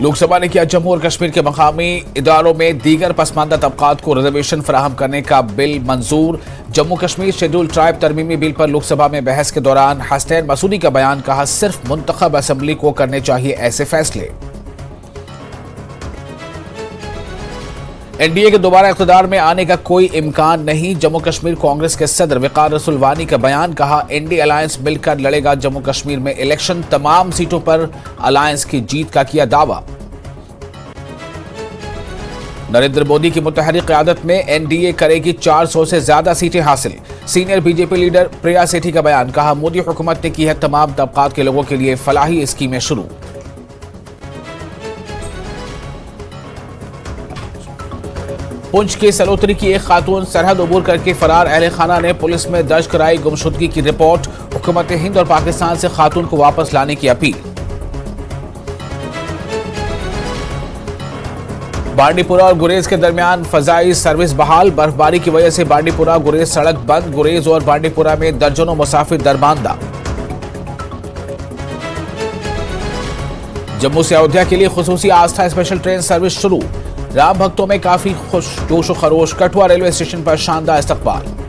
लोकसभा ने किया जम्मू और कश्मीर के मकामी इदारों में दीगर पसमानदा तबकात को रिजर्वेशन फराहम करने का बिल मंजूर। जम्मू कश्मीर शेड्यूल ट्राइब तरमीमी बिल पर लोकसभा में बहस के दौरान हसनैन मसूदी का बयान, कहा सिर्फ मुंतखब असेंबली को करने चाहिए ऐसे फैसले। एनडीए के दोबारा इख्तिदार में आने का कोई इम्कान नहीं। जम्मू कश्मीर कांग्रेस के सदर वकार रसूलवानी का बयान, कहा एनडीए अलायंस मिलकर लड़ेगा जम्मू कश्मीर में इलेक्शन, तमाम सीटों पर अलायंस की जीत का किया दावा। नरेंद्र मोदी की मुतहरिक क़यादत में एनडीए करेगी 400 से ज्यादा सीटें हासिल। सीनियर बीजेपी लीडर प्रिया सेठी का बयान, कहा मोदी हुकूमत ने की है तमाम तबकात के लोगों के लिए फलाही स्कीमें शुरू। पुंछ के सलोतरी की एक खातून सरहद अबूर करके फरार, अहले खाना ने पुलिस में दर्ज कराई गुमशुदगी की रिपोर्ट। हुकूमत हिंद और पाकिस्तान से खातून को वापस लाने की अपील। बांडीपुरा और गुरेज के दरमियान फजाई सर्विस बहाल। बर्फबारी की वजह से बांडीपुरा गुरेज सड़क बंद। गुरेज और बांडीपुरा में दर्जनों मुसाफिर दरमांदा। जम्मू से अयोध्या के लिए खुसूसी आस्था स्पेशल ट्रेन सर्विस शुरू। राम भक्तों में काफी खुश जोश खरोश। कठुआ रेलवे स्टेशन पर शानदार इस्तकबाल।